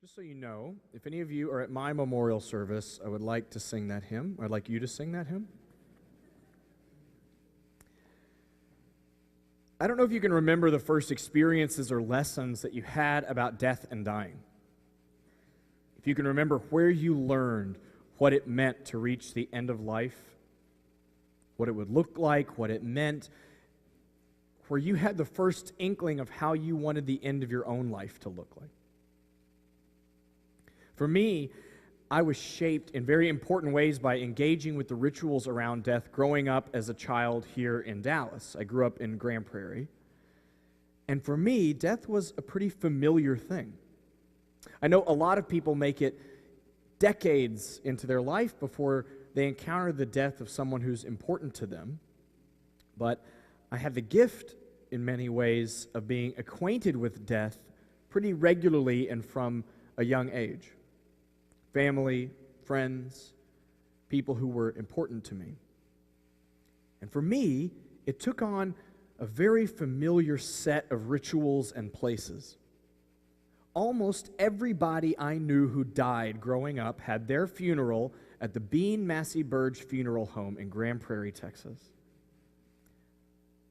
Just so you know, if any of you are at my memorial service, I would like to sing that hymn. I'd like you to sing that hymn. I don't know if you can remember the first experiences or lessons that you had about death and dying. If you can remember where you learned what it meant to reach the end of life, what it would look like, what it meant, where you had the first inkling of how you wanted the end of your own life to look like. For me, I was shaped in very important ways by engaging with the rituals around death growing up as a child here in Dallas. I grew up in Grand Prairie. And for me, death was a pretty familiar thing. I know a lot of people make it decades into their life before they encounter the death of someone who's important to them. But I have the gift, in many ways, of being acquainted with death pretty regularly and from a young age. Family, friends, people who were important to me. And for me, it took on a very familiar set of rituals and places. Almost everybody I knew who died growing up had their funeral at the Bean Massey Burge Funeral Home in Grand Prairie, Texas.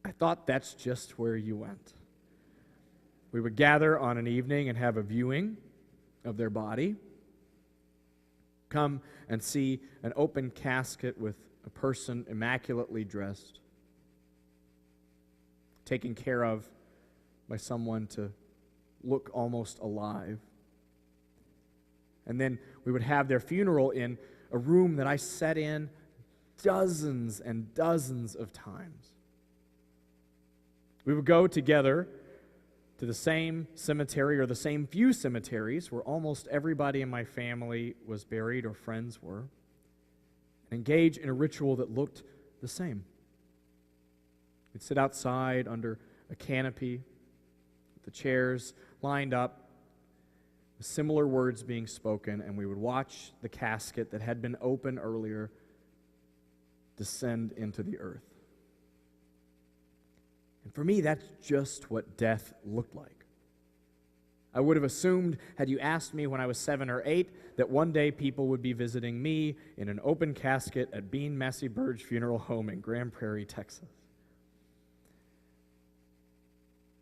I thought that's just where you went. We would gather on an evening and have a viewing of their body. Come and see an open casket with a person immaculately dressed, taken care of by someone to look almost alive. And then we would have their funeral in a room that I sat in dozens and dozens of times. We would go together to the same cemetery or the same few cemeteries where almost everybody in my family was buried or friends were, and engage in a ritual that looked the same. We'd sit outside under a canopy, with the chairs lined up, with similar words being spoken, and we would watch the casket that had been open earlier descend into the earth. And for me, that's just what death looked like. I would have assumed, had you asked me when I was 7 or 8, that one day people would be visiting me in an open casket at Bean Massey Burge Funeral Home in Grand Prairie, Texas.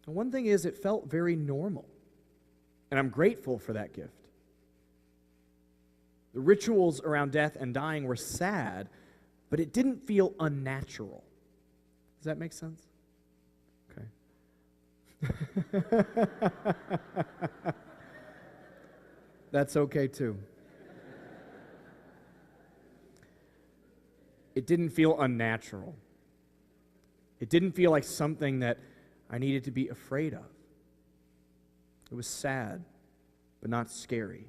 And one thing is, it felt very normal, and I'm grateful for that gift. The rituals around death and dying were sad, but it didn't feel unnatural. Does that make sense? That's okay too. It didn't feel unnatural. It didn't feel like something that I needed to be afraid of. It was sad, but not scary.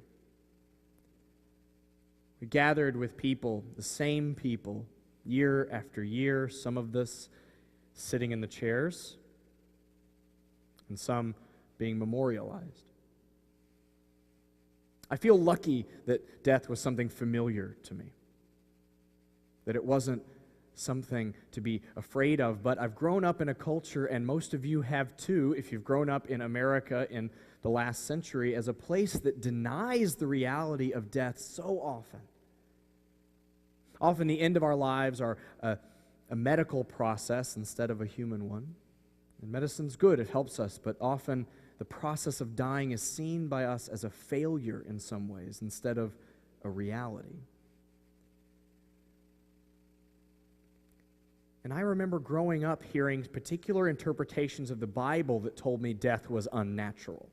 We gathered with people, the same people, year after year, some of this sitting in the chairs, and some being memorialized. I feel lucky that death was something familiar to me, that it wasn't something to be afraid of, but I've grown up in a culture, and most of you have too, if you've grown up in America in the last century, as a place that denies the reality of death so often. Often the end of our lives are a medical process instead of a human one. And medicine's good, it helps us, but often the process of dying is seen by us as a failure in some ways instead of a reality. And I remember growing up hearing particular interpretations of the Bible that told me death was unnatural.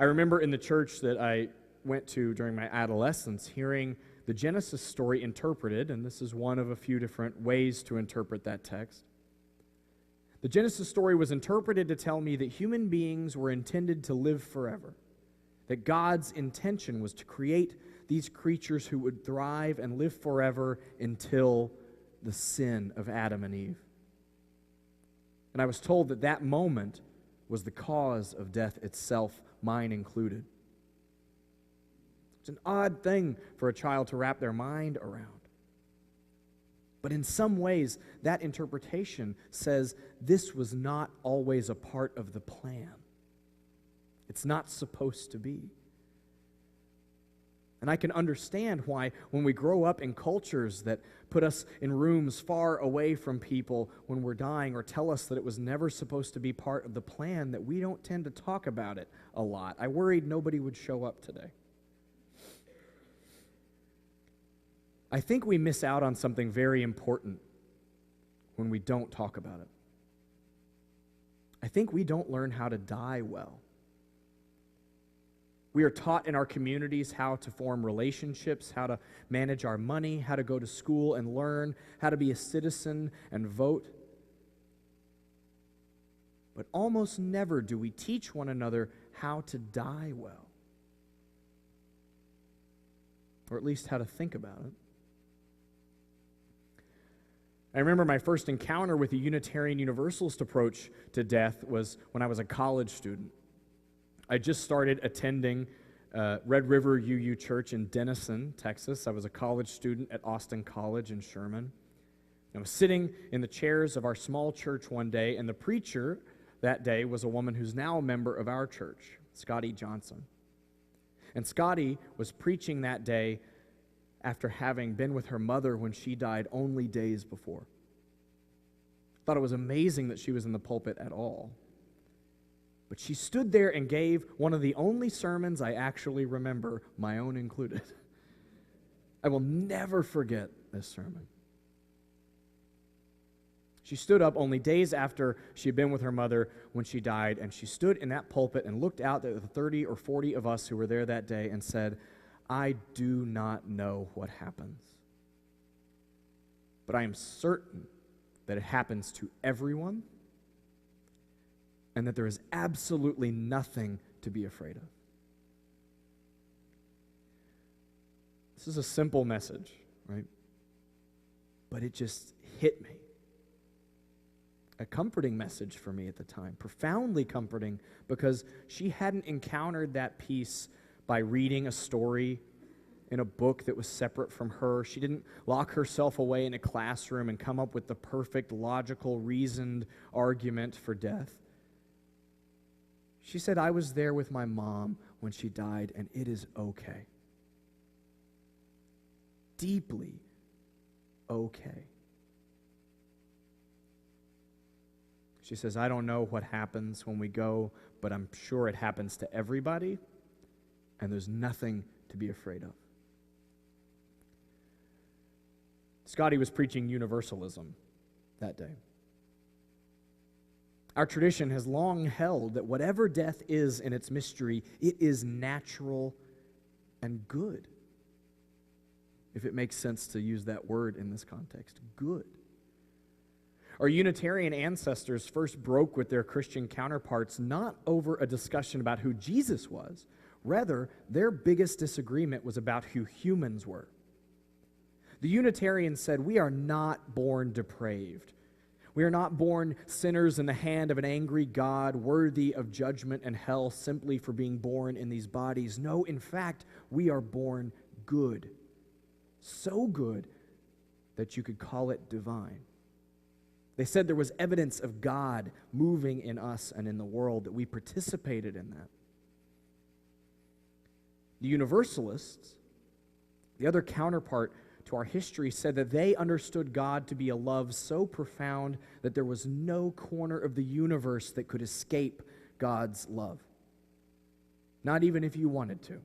I remember in the church that I went to during my adolescence hearing the Genesis story interpreted, and this is one of a few different ways to interpret that text. The Genesis story was interpreted to tell me that human beings were intended to live forever, that God's intention was to create these creatures who would thrive and live forever until the sin of Adam and Eve. And I was told that that moment was the cause of death itself, mine included. It's an odd thing for a child to wrap their mind around. But in some ways, that interpretation says this was not always a part of the plan. It's not supposed to be. And I can understand why, when we grow up in cultures that put us in rooms far away from people when we're dying, or tell us that it was never supposed to be part of the plan, that we don't tend to talk about it a lot. I worried nobody would show up today. I think we miss out on something very important when we don't talk about it. I think we don't learn how to die well. We are taught in our communities how to form relationships, how to manage our money, how to go to school and learn, how to be a citizen and vote. But almost never do we teach one another how to die well, or at least how to think about it. I remember my first encounter with the Unitarian Universalist approach to death was when I was a college student. I just started attending Red River UU Church in Denison, Texas. I was a college student at Austin College in Sherman. I was sitting in the chairs of our small church one day, and the preacher that day was a woman who's now a member of our church, Scotty Johnson. And Scotty was preaching that day after having been with her mother when she died only days before. I thought it was amazing that she was in the pulpit at all. But she stood there and gave one of the only sermons I actually remember, my own included. I will never forget this sermon. She stood up only days after she had been with her mother when she died, and she stood in that pulpit and looked out at the 30 or 40 of us who were there that day and said, "I do not know what happens, but I am certain that it happens to everyone, and that there is absolutely nothing to be afraid of." This is a simple message, right? But it just hit me. A comforting message for me at the time, profoundly comforting, because she hadn't encountered that peace by reading a story in a book that was separate from her. She didn't lock herself away in a classroom and come up with the perfect, logical, reasoned argument for death. She said, "I was there with my mom when she died, and it is okay. Deeply okay." She says, "I don't know what happens when we go, but I'm sure it happens to everybody, and there's nothing to be afraid of." Scotty was preaching universalism that day. Our tradition has long held that whatever death is in its mystery, it is natural and good. If it makes sense to use that word in this context, good. Our Unitarian ancestors first broke with their Christian counterparts not over a discussion about who Jesus was. Rather, their biggest disagreement was about who humans were. The Unitarians said, we are not born depraved. We are not born sinners in the hand of an angry God, worthy of judgment and hell simply for being born in these bodies. No, in fact, we are born good. So good that you could call it divine. They said there was evidence of God moving in us and in the world, that we participated in that. The Universalists, the other counterpart to our history, said that they understood God to be a love so profound that there was no corner of the universe that could escape God's love. Not even if you wanted to.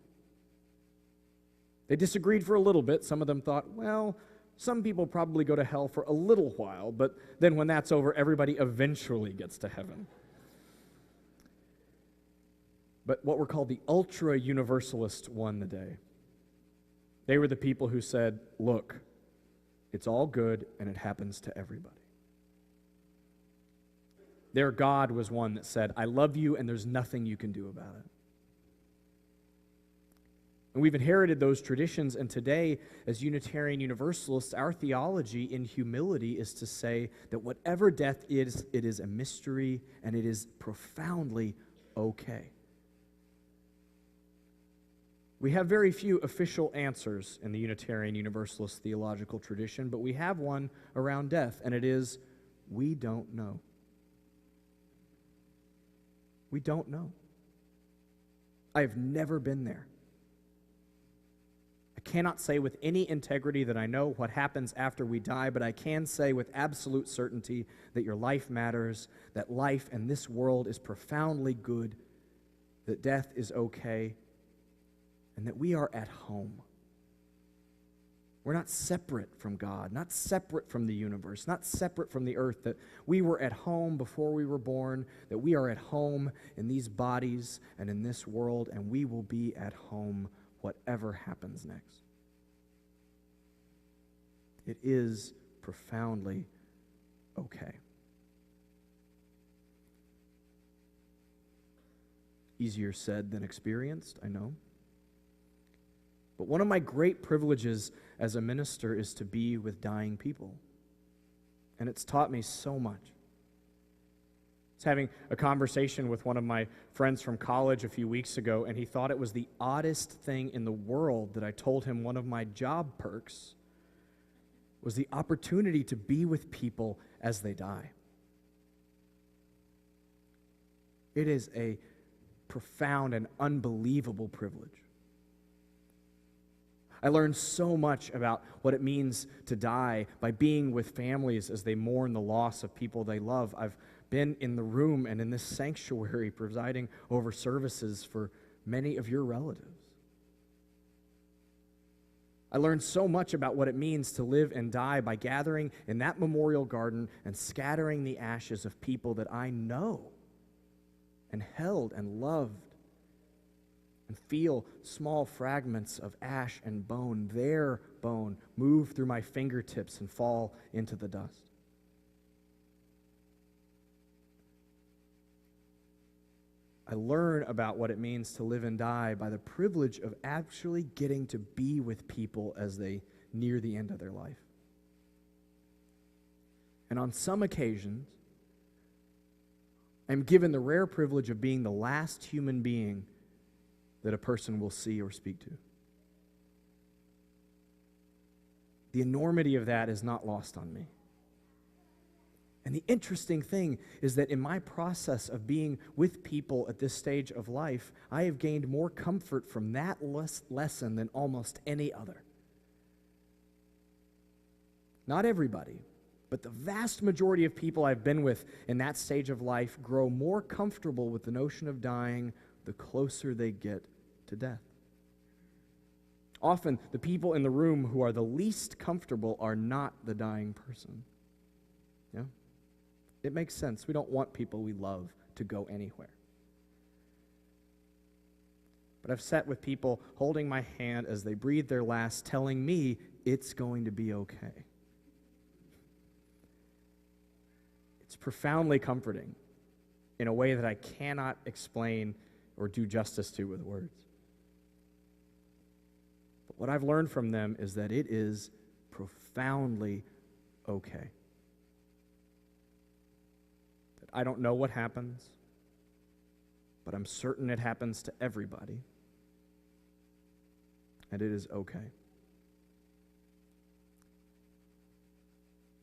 They disagreed for a little bit. Some of them thought, well, some people probably go to hell for a little while, but then when that's over, everybody eventually gets to heaven. But what were called the ultra-universalists won the day. They were the people who said, look, it's all good and it happens to everybody. Their God was one that said, I love you and there's nothing you can do about it. And we've inherited those traditions, and today, as Unitarian Universalists, our theology in humility is to say that whatever death is, it is a mystery and it is profoundly okay. We have very few official answers in the Unitarian Universalist theological tradition, but we have one around death, and it is, we don't know. We don't know. I have never been there. cannot say with any integrity that I know what happens after we die, but I can say with absolute certainty that your life matters, that life in this world is profoundly good, that death is okay, and that we are at home. We're not separate from God, not separate from the universe, not separate from the earth, that we were at home before we were born, that we are at home in these bodies and in this world, and we will be at home whatever happens next. It is profoundly okay. Easier said than experienced, I know. But one of my great privileges as a minister is to be with dying people. And it's taught me so much. I was having a conversation with one of my friends from college a few weeks ago, and he thought it was the oddest thing in the world that I told him one of my job perks was the opportunity to be with people as they die. It is a profound and unbelievable privilege. I learned so much about what it means to die by being with families as they mourn the loss of people they love. I've been in the room and in this sanctuary presiding over services for many of your relatives. I learned so much about what it means to live and die by gathering in that memorial garden and scattering the ashes of people that I know and held and loved, and feel small fragments of ash and bone, their bone, move through my fingertips and fall into the dust. I learn about what it means to live and die by the privilege of actually getting to be with people as they near the end of their life. And on some occasions, I'm given the rare privilege of being the last human being that a person will see or speak to. The enormity of that is not lost on me. And the interesting thing is that in my process of being with people at this stage of life, I have gained more comfort from that lesson than almost any other. Not everybody, but the vast majority of people I've been with in that stage of life grow more comfortable with the notion of dying the closer they get to death. Often, the people in the room who are the least comfortable are not the dying person. Yeah? It makes sense. We don't want people we love to go anywhere. But I've sat with people holding my hand as they breathe their last, telling me it's going to be okay. It's profoundly comforting in a way that I cannot explain or do justice to with words. But what I've learned from them is that it is profoundly okay. That I don't know what happens, but I'm certain it happens to everybody, and it is okay.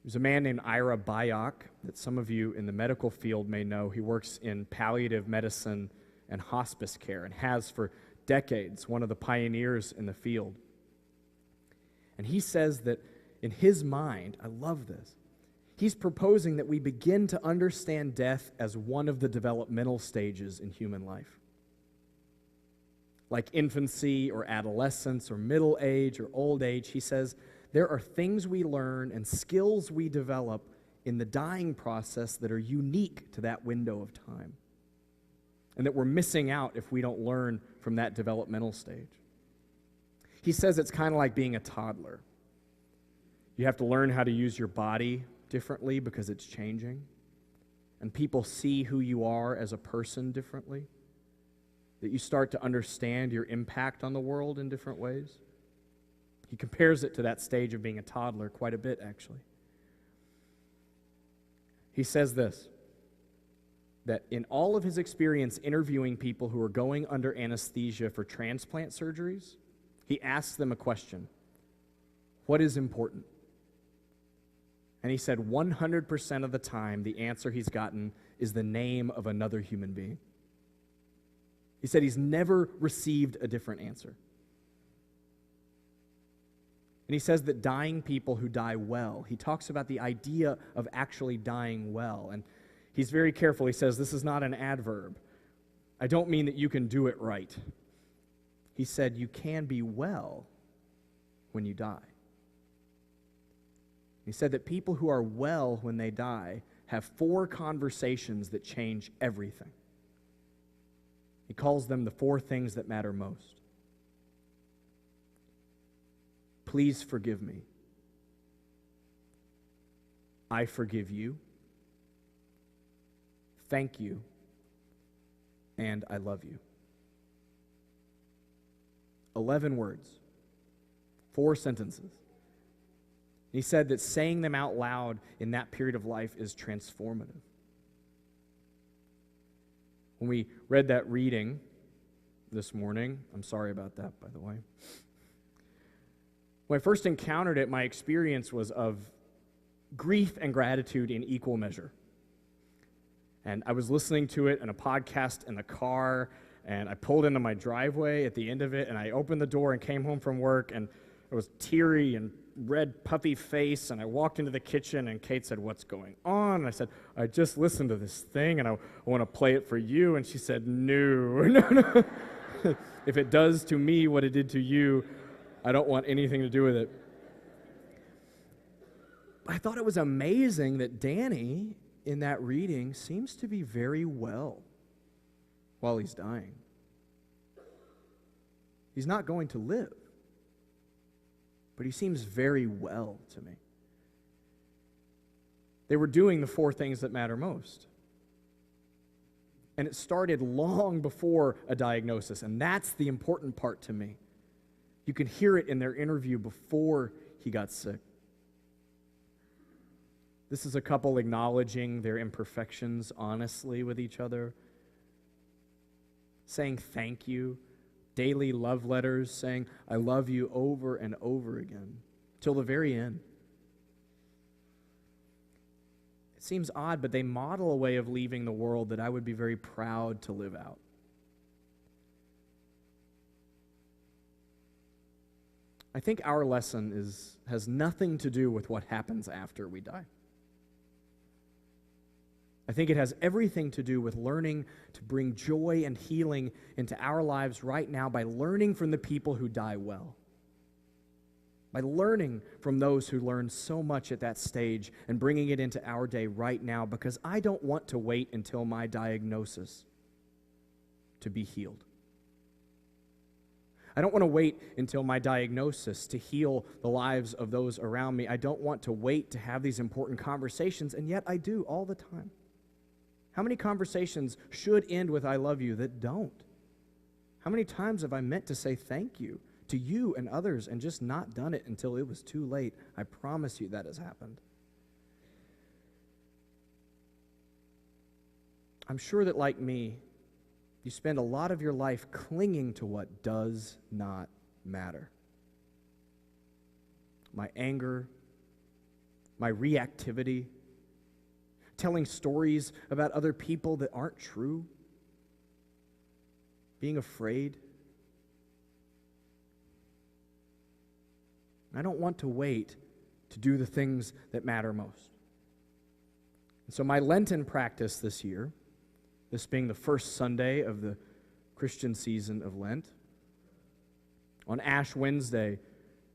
There's a man named Ira Byock that some of you in the medical field may know. He works in palliative medicine and hospice care and has for decades, one of the pioneers in the field. And he says that in his mind, I love this, he's proposing that we begin to understand death as one of the developmental stages in human life. Like infancy or adolescence or middle age or old age, he says there are things we learn and skills we develop in the dying process that are unique to that window of time, and that we're missing out if we don't learn from that developmental stage. He says it's kind of like being a toddler. You have to learn how to use your body differently because it's changing, and people see who you are as a person differently, that you start to understand your impact on the world in different ways. He compares it to that stage of being a toddler quite a bit, actually. He says this, that in all of his experience interviewing people who are going under anesthesia for transplant surgeries, he asks them a question: what is important? And he said 100% of the time the answer he's gotten is the name of another human being. He said he's never received a different answer. And he says that dying people who die well, he talks about the idea of actually dying well. And he's very careful. He says, this is not an adverb. I don't mean that you can do it right. He said, you can be well when you die. He said that people who are well when they die have 4 conversations that change everything. He calls them the 4 things that matter most. Please forgive me. I forgive you. Thank you. And I love you. 11 words. 4 sentences. He said that saying them out loud in that period of life is transformative. When we read that reading this morning, I'm sorry about that, by the way. When I first encountered it, my experience was of grief and gratitude in equal measure. And I was listening to it in a podcast in the car, and I pulled into my driveway at the end of it, and I opened the door and came home from work, and I was teary and red, puffy face, and I walked into the kitchen, and Kate said, "What's going on?" And I said, "I just listened to this thing, and I want to play it for you." And she said, no. If it does to me what it did to you, I don't want anything to do with it. I thought it was amazing that Danny, in that reading, seems to be very well while he's dying. He's not going to live, but he seems very well to me. They were doing the 4 things that matter most. And it started long before a diagnosis, and that's the important part to me. You can hear it in their interview before he got sick. This is a couple acknowledging their imperfections honestly with each other, saying thank you, daily love letters, saying I love you over and over again, till the very end. It seems odd, but they model a way of leaving the world that I would be very proud to live out. I think our lesson has nothing to do with what happens after we die. I think it has everything to do with learning to bring joy and healing into our lives right now by learning from the people who die well. By learning from those who learned so much at that stage and bringing it into our day right now, because I don't want to wait until my diagnosis to be healed. I don't want to wait until my diagnosis to heal the lives of those around me. I don't want to wait to have these important conversations, and yet I do all the time. How many conversations should end with I love you that don't? How many times have I meant to say thank you to you and others and just not done it until it was too late? I promise you that has happened. I'm sure that, like me, you spend a lot of your life clinging to what does not matter. My anger, my reactivity, telling stories about other people that aren't true, being afraid. I don't want to wait to do the things that matter most. And so my Lenten practice this year, this being the first Sunday of the Christian season of Lent, on Ash Wednesday,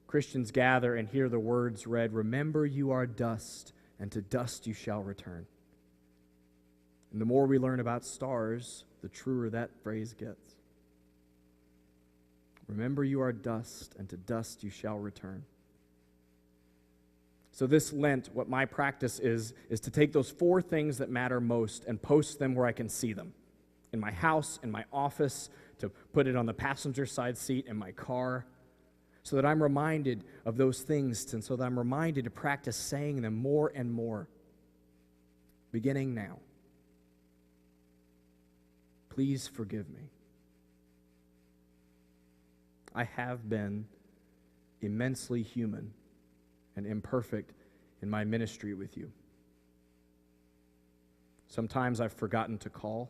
Christians gather and hear the words read, "Remember you are dust, and to dust you shall return." And the more we learn about stars, the truer that phrase gets. Remember you are dust, and to dust you shall return. So this Lent, what my practice is to take those 4 things that matter most and post them where I can see them. In my house, in my office, to put it on the passenger side seat in my car, so that I'm reminded of those things, and so that I'm reminded to practice saying them more and more, beginning now. Please forgive me. I have been immensely human and imperfect in my ministry with you. Sometimes I've forgotten to call,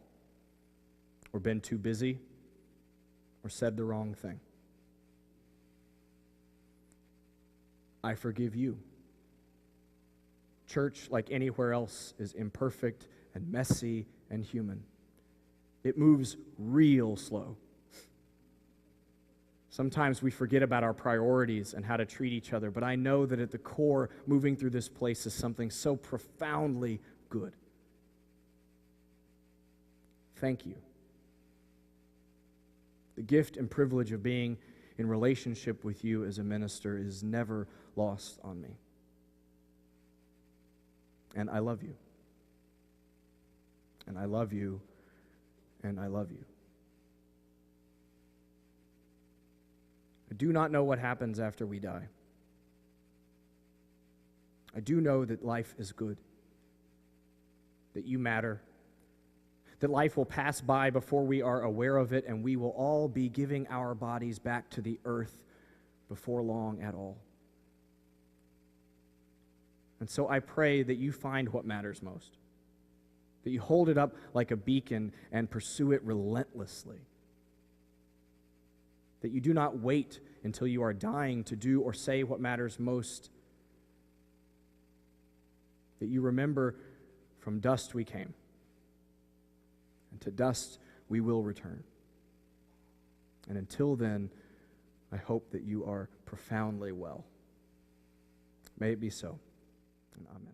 or been too busy, or said the wrong thing. I forgive you. Church, like anywhere else, is imperfect and messy and human. It moves real slow. Sometimes we forget about our priorities and how to treat each other, but I know that at the core, moving through this place is something so profoundly good. Thank you. The gift and privilege of being in relationship with you as a minister is never lost on me. And I love you. And I love you. And I love you. I do not know what happens after we die. I do know that life is good, that you matter, that life will pass by before we are aware of it, and we will all be giving our bodies back to the earth before long at all. And so I pray that you find what matters most, that you hold it up like a beacon and pursue it relentlessly, that you do not wait until you are dying to do or say what matters most, that you remember from dust we came, and to dust we will return. And until then, I hope that you are profoundly well. May it be so, and amen.